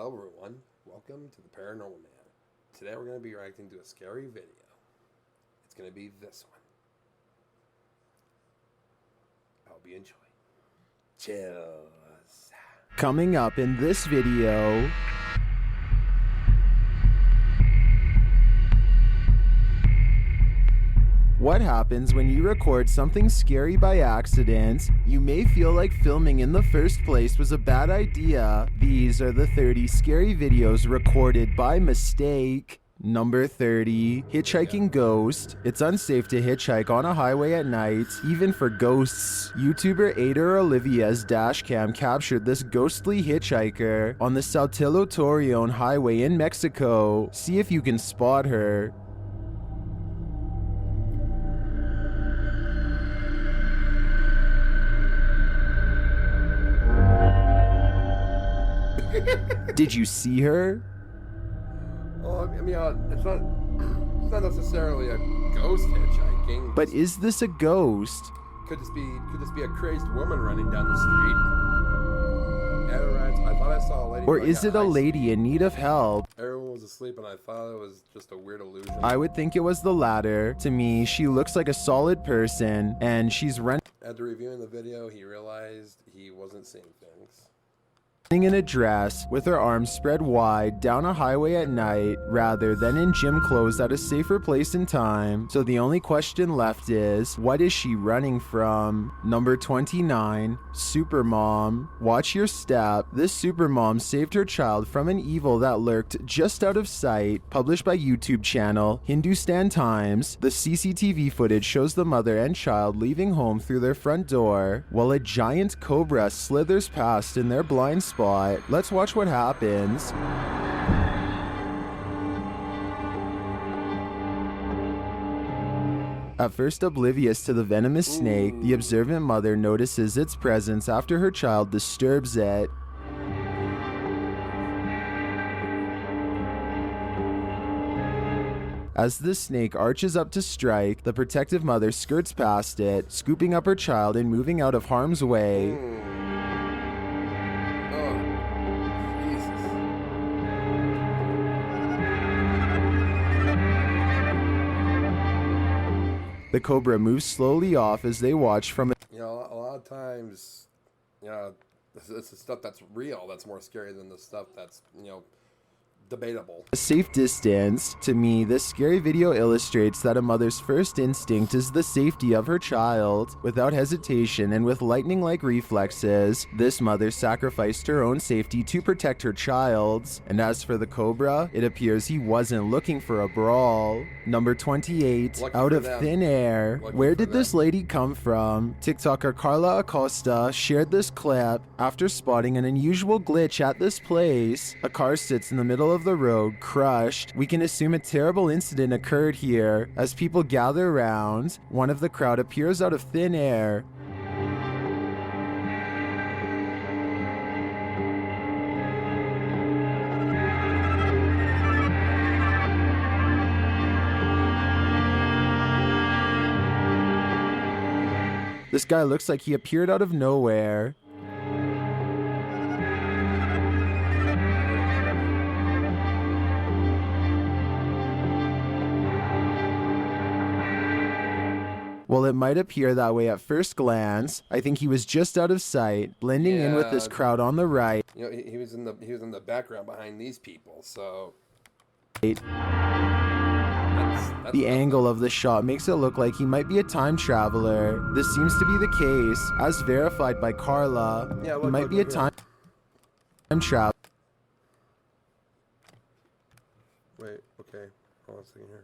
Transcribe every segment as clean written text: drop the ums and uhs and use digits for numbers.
Hello everyone, welcome to the Paranormal Man. Today we're going to be reacting to a scary video. It's going to be this one. I hope you enjoy. Chills. Coming up in this video, what happens when you record something scary by accident? You may feel like filming in the first place was a bad idea. These are the 30 scary videos recorded by mistake. Number 30, hitchhiking ghost. It's unsafe to hitchhike on a highway at night, even for ghosts. YouTuber Ada Olivia's dashcam captured this ghostly hitchhiker on the Saltillo Torreon highway in Mexico. See if you can spot her. Did you see her? Well, I mean, it's not necessarily a ghost hitchhiking. But is this a ghost? Could this be a crazed woman running down the street? I thought I saw a lady. Or is it a lady in need of help? Everyone was asleep and I thought it was just a weird illusion. I would think it was the latter. To me, she looks like a solid person, and she's running After reviewing the video, he realized he wasn't seeing things. in a dress with her arms spread wide down a highway at night rather than in gym clothes at a safer place and time. So the only question left is, what is she running from? Number 29, Supermom. Watch your step. This supermom saved her child from an evil that lurked just out of sight. Published by YouTube channel Hindustan Times, the CCTV footage shows the mother and child leaving home through their front door while a giant cobra slithers past in their blind spot. Let's watch what happens. At first oblivious to the venomous snake, the observant mother notices its presence after her child disturbs it. As the snake arches up to strike, the protective mother skirts past it, scooping up her child and moving out of harm's way. The cobra moves slowly off as they watch from You know, a lot of times, this is stuff that's real that's more scary than the stuff that's, debatable. a safe distance. To me, this scary video illustrates that a mother's first instinct is the safety of her child. Without hesitation and with lightning-like reflexes, this mother sacrificed her own safety to protect her child's. And as for the cobra, it appears he wasn't looking for a brawl. Number 28, Lucky out for of them. thin air. Lucky Where for did this them. lady come from? TikToker Carla Acosta shared this clip after spotting an unusual glitch at this place. A car sits in the middle of the road, crushed. We can assume a terrible incident occurred here. As people gather around, one of the crowd appears out of thin air. This guy looks like he appeared out of nowhere. While it might appear that way at first glance, I think he was just out of sight, blending in with this Yeah. crowd on the right. He was in the background behind these people, so The that's angle of the shot makes it look like he might be a time traveler. This seems to be the case, as verified by Carla. Yeah, He look, might look, be a look here. time traveler. Wait, okay. Hold on a second here.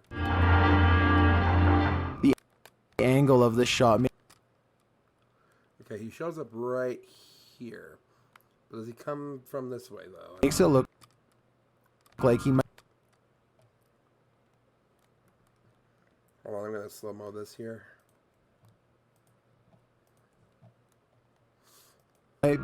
The angle of the shot Okay, he shows up right here. But does he come from this way though? makes it look like he might Hold on, I'm gonna slow-mo this here.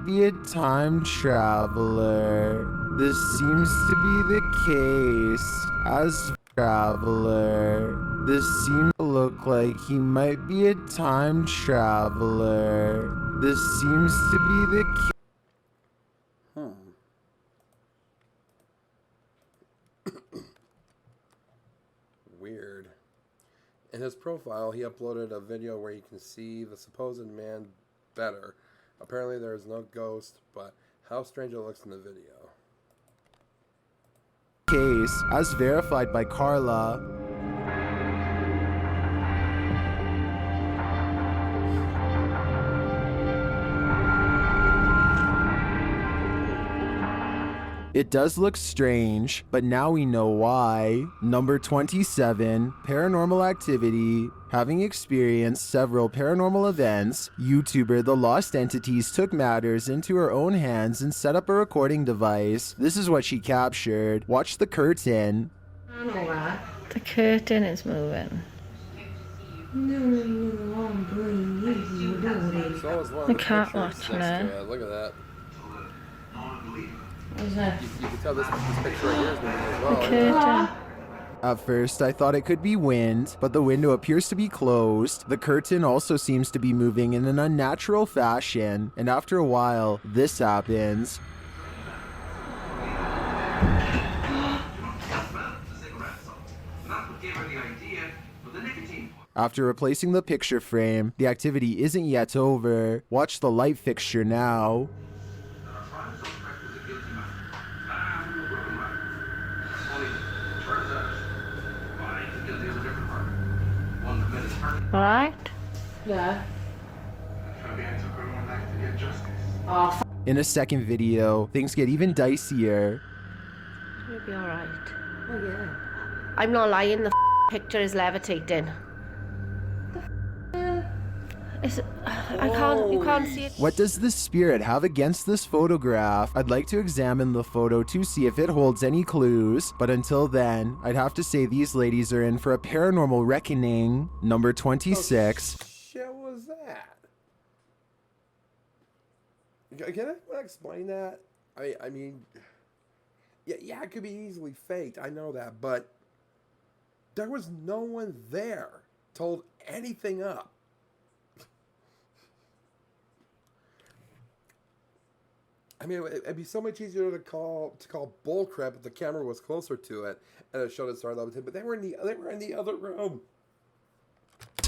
be a time traveler. This seems to be the case. As traveler, this seems to look like he might be a time traveler. This seems to be the case. In his profile, he uploaded a video where you can see the supposed man better. Apparently there is no ghost, but how strange it looks in the video. Case, as verified by Carla. It does look strange, but now we know why. Number 27, Paranormal Activity. Having experienced several paranormal events, YouTuber The Lost Entities took matters into her own hands and set up a recording device. This is what she captured. Watch the curtain. The curtain is moving. The cat watching it. Look at that. What is that? You can tell this picture right here is moving as well. The curtain. At first, I thought it could be wind, but the window appears to be closed. The curtain also seems to be moving in an unnatural fashion, and after a while, this happens. After replacing the picture frame, the activity isn't yet over. Watch the light fixture now. Alright? Yeah. Oh, In a second video, things get even dicier. you'll be alright. Oh, yeah. I'm not lying, the picture is levitating. You can't see it. What does this spirit have against this photograph? I'd like to examine the photo to see if it holds any clues, but until then, I'd have to say these ladies are in for a paranormal reckoning. Number 26. What shit was that? Can I explain that? I mean, yeah, it could be easily faked. I know that, but there was no one there to hold anything up. I mean, it'd be so much easier to call bullcrap if the camera was closer to it and it showed it started levitating. But they were in the other room.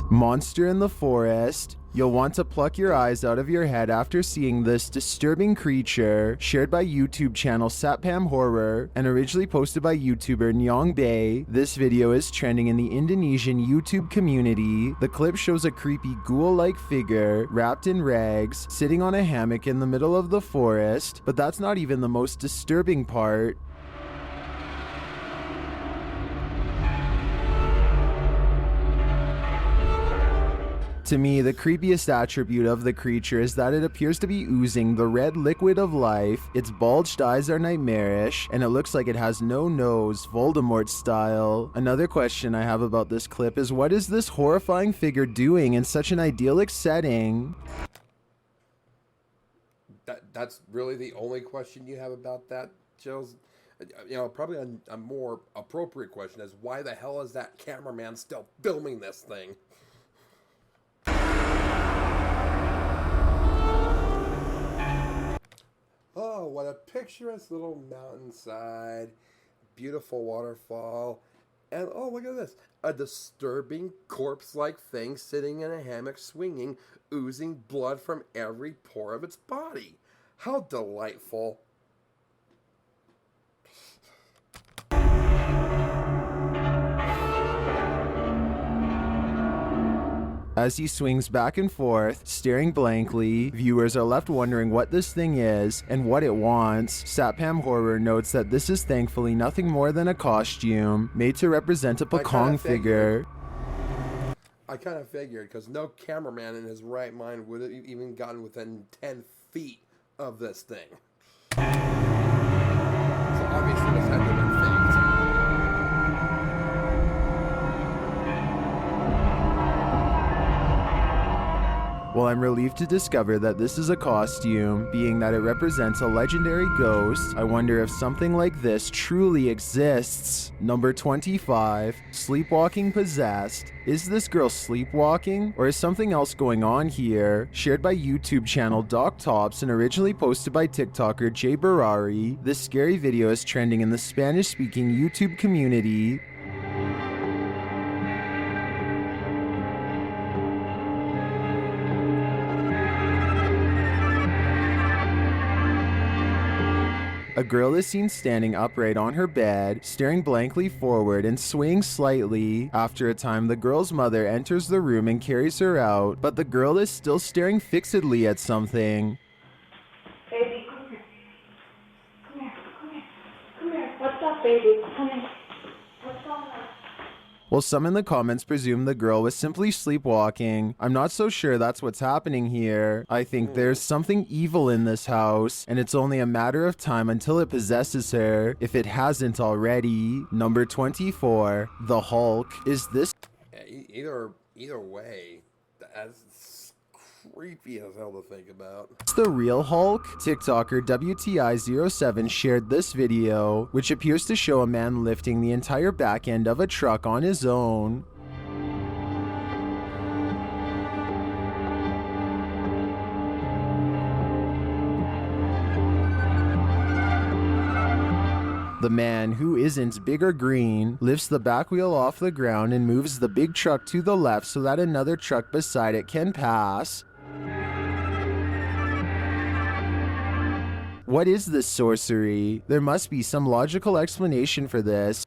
Monster in the forest. You'll want to pluck your eyes out of your head after seeing this disturbing creature, shared by YouTube channel Satpam Horror and originally posted by YouTuber Nyong Bae. This video is trending in the Indonesian YouTube community. The clip shows a creepy ghoul-like figure wrapped in rags, sitting on a hammock in the middle of the forest, but that's not even the most disturbing part. To me, the creepiest attribute of the creature is that it appears to be oozing the red liquid of life, its bulged eyes are nightmarish, and it looks like it has no nose, Voldemort style. Another question I have about this clip is, what is this horrifying figure doing in such an idyllic setting? That's really the only question you have about that, Chills? You know, probably a more appropriate question is, why the hell is that cameraman still filming this thing? Oh, what a picturesque little mountainside, beautiful waterfall, and oh, look at this, a disturbing corpse-like thing sitting in a hammock swinging, oozing blood from every pore of its body. How delightful. As he swings back and forth, staring blankly, viewers are left wondering what this thing is and what it wants. Satpam Horror notes that this is thankfully nothing more than a costume made to represent a Pekong figure. I kind of figured, because no cameraman in his right mind would have even gotten within 10 feet of this thing. So obviously this had to have been faked. Well, I'm relieved to discover that this is a costume, being that it represents a legendary ghost. I wonder if something like this truly exists. Number 25, Sleepwalking Possessed. Is this girl sleepwalking, or is something else going on here? Shared by YouTube channel Doc Tops and originally posted by TikToker Jay Barari, this scary video is trending in the Spanish-speaking YouTube community. A girl is seen standing upright on her bed, staring blankly forward and swaying slightly. After a time, the girl's mother enters the room and carries her out, but the girl is still staring fixedly at something. Baby, come here. Come here, come here. Come here. What's up, baby? Come here. What's going on? Well, some in the comments presume the girl was simply sleepwalking. I'm not so sure that's what's happening here. I think there's something evil in this house, and it's only a matter of time until it possesses her, if it hasn't already. Number 24, the Hulk. Is this... Yeah, either way, that's creepy as hell to think about. the real Hulk? TikToker WTI07 shared this video, which appears to show a man lifting the entire back end of a truck on his own. The man, who isn't big or green, lifts the back wheel off the ground and moves the big truck to the left so that another truck beside it can pass. What is this sorcery? There must be some logical explanation for this.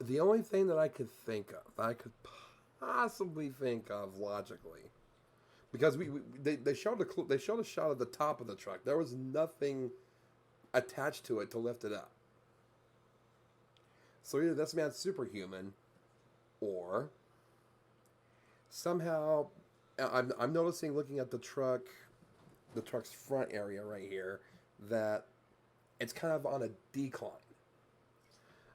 The only thing that I could think of, that I could possibly think of logically, because they showed a shot of the top of the truck. There was nothing attached to it to lift it up. So either this man's superhuman, or somehow I'm noticing, looking at the truck's front area right here, that it's kind of on a decline.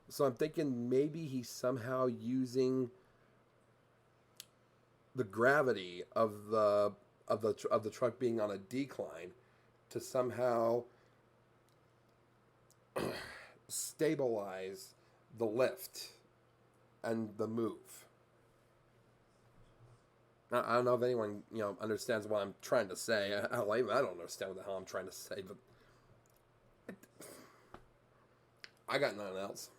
So I'm thinking maybe he's somehow using the gravity of the truck being on a decline to somehow stabilize the lift and the move. I don't know if anyone understands what I'm trying to say. I don't understand what the hell I'm trying to say, but I got nothing else.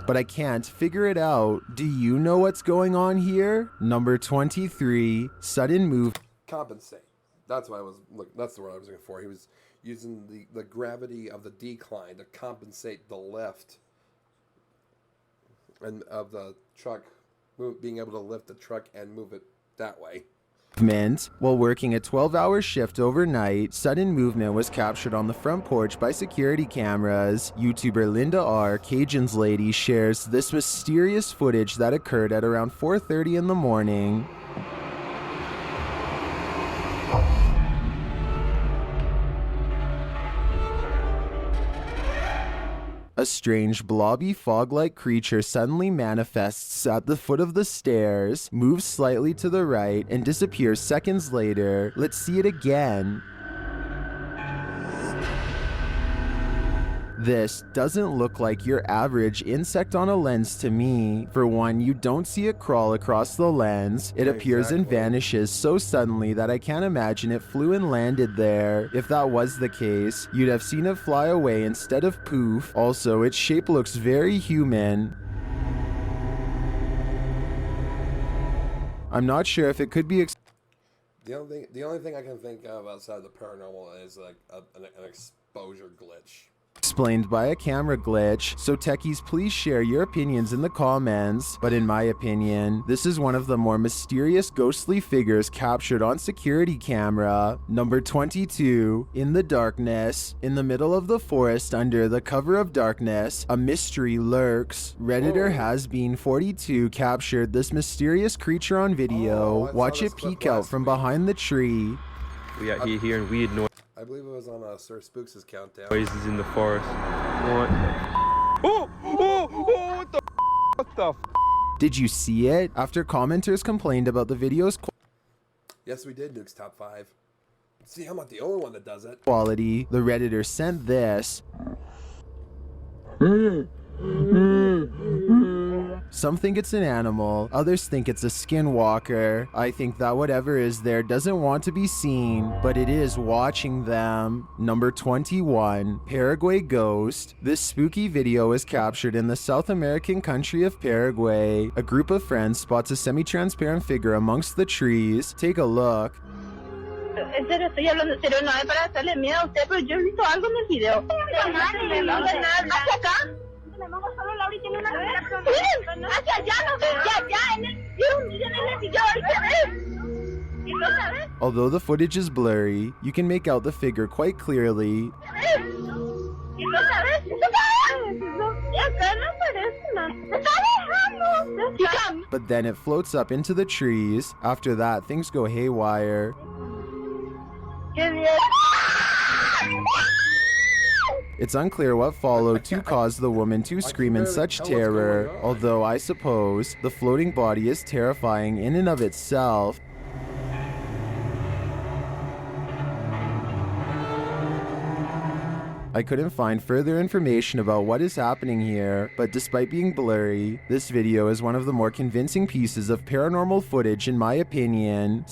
But I can't figure it out. Do you know what's going on here? Number 23, sudden move. Compensate. That's what I was looking. That's the word I was looking for. He was using the gravity of the decline to compensate the lift and of the truck, being able to lift the truck and move it that way. While working a 12-hour shift overnight, sudden movement was captured on the front porch by security cameras. YouTuber Linda R, Cajun's Lady, shares this mysterious footage that occurred at around 4:30 in the morning. A strange, blobby, fog-like creature suddenly manifests at the foot of the stairs, moves slightly to the right, and disappears seconds later. Let's see it again. This doesn't look like your average insect on a lens to me. For one, you don't see it crawl across the lens. It appears and vanishes so suddenly that I can't imagine it flew and landed there. If that was the case, you'd have seen it fly away instead of poof. Also, its shape looks very human. I'm not sure if it could be The only thing I can think of outside the paranormal is like an exposure glitch. Explained by a camera glitch, so techies, please share your opinions in the comments. But in my opinion, this is one of the more mysterious ghostly figures captured on security camera. Number 22, in the darkness, in the middle of the forest under the cover of darkness, a mystery lurks. Redditor Has-Been42 captured this mysterious creature on video. Watch it peek out from behind the tree. We got hearing weird noise. I believe it was on Sir Spooks' countdown. Noises in the forest. What? What the Did you see it? After commenters complained about the video's Yes, we did, Nuke's Top 5. See, I'm not the only one that does it. quality, the Redditor sent this. Some think it's an animal, others think it's a skinwalker. I think that whatever is there doesn't want to be seen, but it is watching them. Number 21, Paraguay Ghost. This spooky video is captured in the South American country of Paraguay. A group of friends spots a semi-transparent figure amongst the trees. Take a look. En serio, estoy hablando en serio, no es para hacerle miedo a usted, pero yo he visto algo en el video. ¿Hacia acá? Solo Laura tiene una cámara. Miren, hacia allá, no sé, allá, en el video, ahí se ve. ¿Y no sabes? Although the footage is blurry, you can make out the figure quite clearly. ¿Y no sabes? Y acá no aparece nada. ¡Me está dejando! But then it floats up into the trees. After that, things go haywire. ¡Qué miedo! It's unclear what followed to cause the woman to scream in such terror, although I suppose the floating body is terrifying in and of itself. I couldn't find further information about what is happening here, but despite being blurry, this video is one of the more convincing pieces of paranormal footage in my opinion.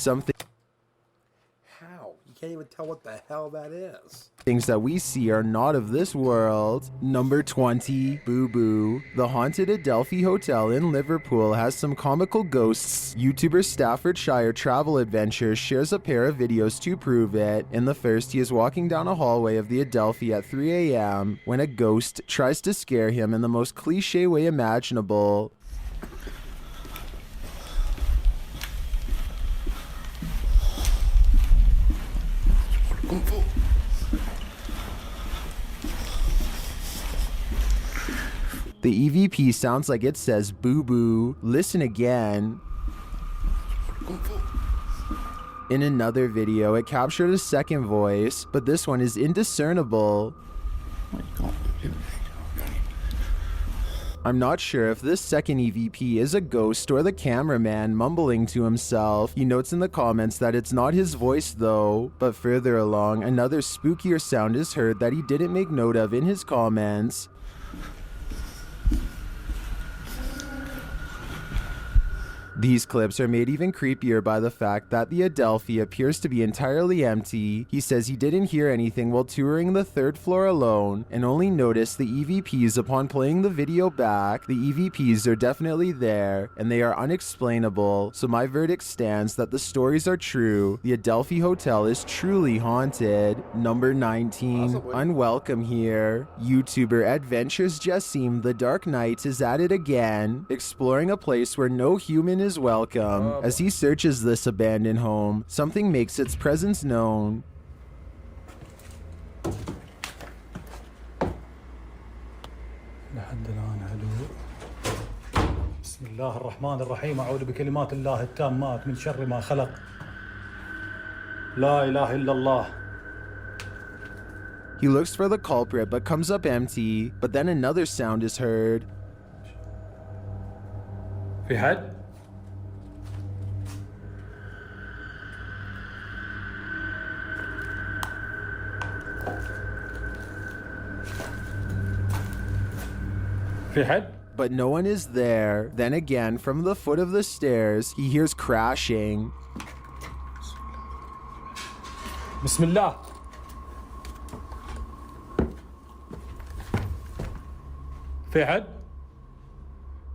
How? You can't even tell what the hell that is. Things that we see are not of this world. Number 20, Boo Boo. The haunted Adelphi Hotel in Liverpool has some comical ghosts. YouTuber Staffordshire Travel Adventures shares a pair of videos to prove it. In the first, he is walking down a hallway of the Adelphi at 3 a.m. when a ghost tries to scare him in the most cliche way imaginable. The EVP sounds like it says boo boo. Listen again. In another video, it captured a second voice, but this one is indiscernible. I'm not sure if this second EVP is a ghost or the cameraman mumbling to himself. He notes in the comments that it's not his voice though, but further along, another spookier sound is heard that he didn't make note of in his comments. These clips are made even creepier by the fact that the Adelphi appears to be entirely empty. He says he didn't hear anything while touring the third floor alone and only noticed the EVPs upon playing the video back. The EVPs are definitely there and they are unexplainable, so my verdict stands that the stories are true. The Adelphi Hotel is truly haunted. Number 19, Unwelcome here. YouTuber Adventures Jassim the Dark Knight is at it again, exploring a place where no human is welcome. As he searches this abandoned home, something makes its presence known. بسم الله الرحمن الرحيم أعوذ بكلمات الله التامات من شر ما خلق لا إله إلا الله. He looks for the culprit but comes up empty, but then another sound is heard. في حد؟ في حد؟ But no one is there. Then again, from the foot of the stairs, he hears crashing. بسم الله. في حد؟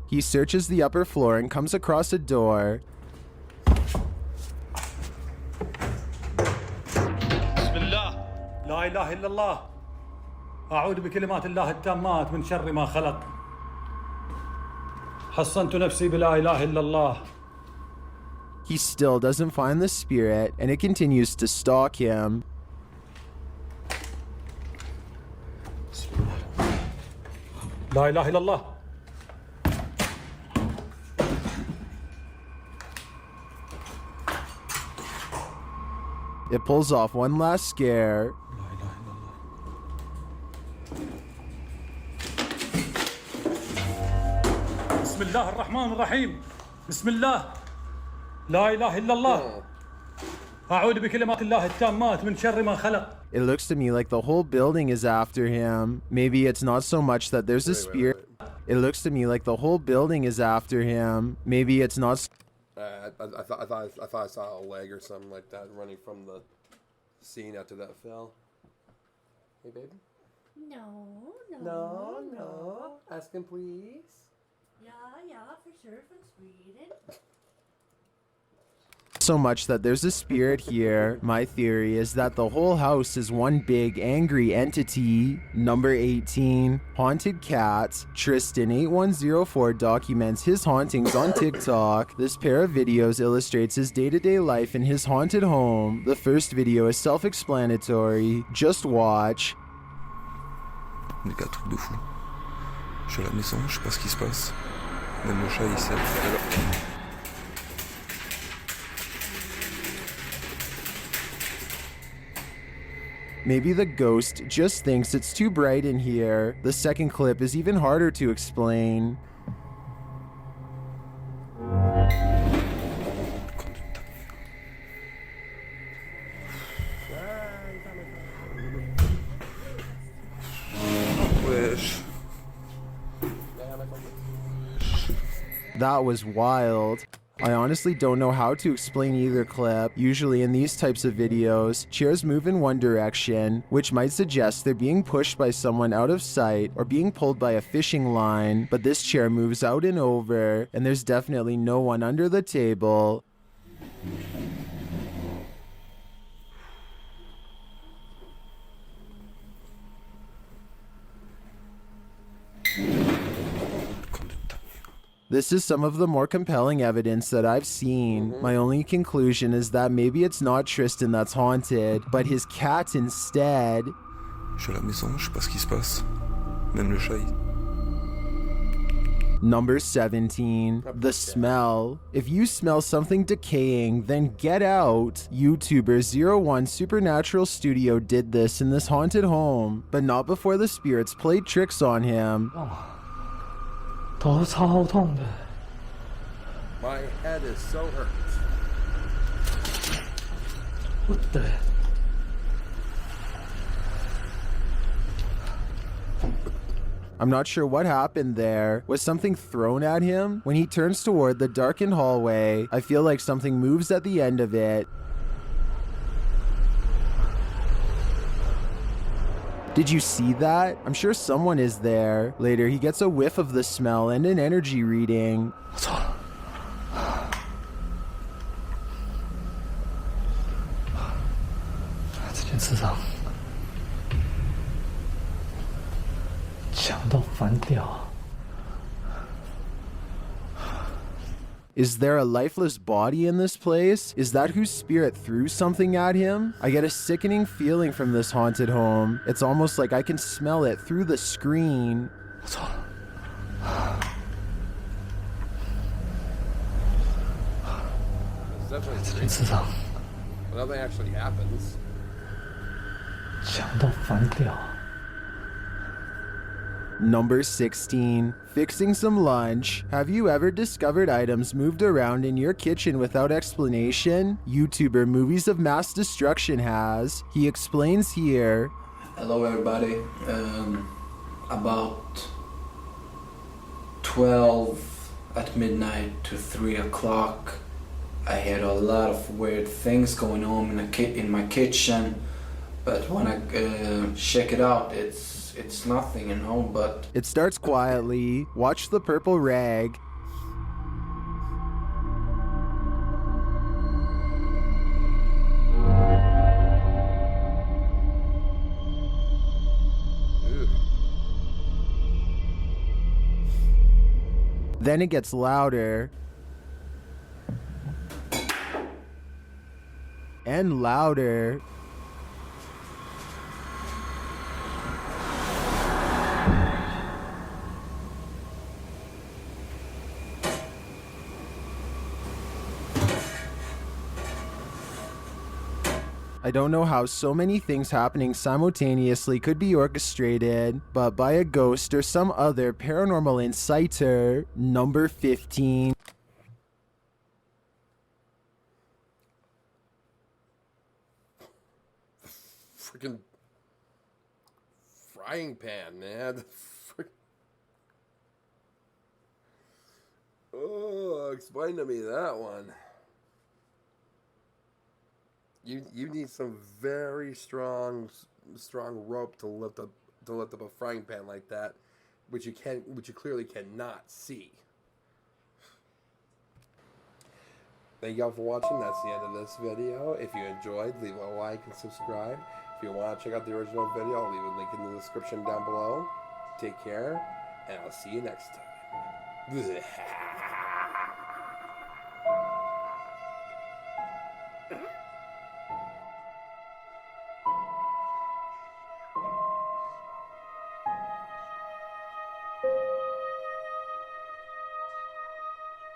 He searches the upper floor and comes across a door. بسم الله. لا إله إلا الله. أعوذ بكلمات الله التامات من شر ما خلق. حصنت نفسي بلا إله إلا الله. He still doesn't find the spirit, and it continues to stalk him. لا إله إلا الله. It pulls off one last scare. لا إله إلا الله. بسم الله الرحمن الرحيم. بسم الله. لا إله إلا الله. أعوذ بكلمات الله التامات من شر ما خلق. It looks to me like the whole building is after him. Maybe it's not so much that there's a spirit. It looks to me like the whole building is after him. Maybe it's not... I thought I saw a leg or something like that running from the scene after that fell. Hey, baby? No. Ask him, please. Yeah, for sure, for Sweden. So much that there's a spirit here. My theory is that the whole house is one big angry entity. Number 18, haunted cats. Tristan8104 documents his hauntings on TikTok. This pair of videos illustrates his day-to-day life in his haunted home. The first video is self-explanatory. Just watch. Des cas, trucs de fou. Je suis à la maison, je sais pas ce qui se passe. Même le chat, il sait. Maybe the ghost just thinks it's too bright in here. The second clip is even harder to explain. That was wild. I honestly don't know how to explain either clip. Usually in these types of videos, chairs move in one direction, which might suggest they're being pushed by someone out of sight or being pulled by a fishing line, but this chair moves out and over, and there's definitely no one under the table. This is some of the more compelling evidence that I've seen. My only conclusion is that maybe it's not Tristan that's haunted, but his cat instead. Je suis à la maison, je sais pas ce qui se passe. Même le chat, Number 17, the smell. If you smell something decaying, then get out. YouTuber 01 Supernatural Studio did this in this haunted home, but not before the spirits played tricks on him. 头超痛的。 My head is so hurt. What the? I'm not sure what happened there. Was something thrown at him? When he turns toward the darkened hallway, I feel like something moves at the end of it. Did you see that? I'm sure someone is there. Later, he gets a whiff of the smell and an energy reading. 我错了。这件事上，强到翻掉。 Is there a lifeless body in this place? Is that whose spirit threw something at him? I get a sickening feeling from this haunted home. It's almost like I can smell it through the screen. 我错了。这件事上， Nothing actually happens. 强到翻掉。 Number 16, fixing some lunch. Have you ever discovered items moved around in your kitchen without explanation? YouTuber Movies of Mass Destruction has. He explains here. Hello everybody. About 12 at midnight to 3 o'clock, I had a lot of weird things going on in my kitchen, but when I check it out, it's nothing, you know, but... It starts quietly. Watch the purple rag. Then it gets louder. And louder. I don't know how so many things happening simultaneously could be orchestrated, but by a ghost or some other paranormal inciter. Number 15. Freaking frying pan, man. Oh, explain to me that one. You need some very strong rope to lift up a frying pan like that, which you clearly cannot see. Thank y'all for watching. That's the end of this video. If you enjoyed, leave a like and subscribe. If you want to check out the original video, I'll leave a link in the description down below. Take care, and I'll see you next time.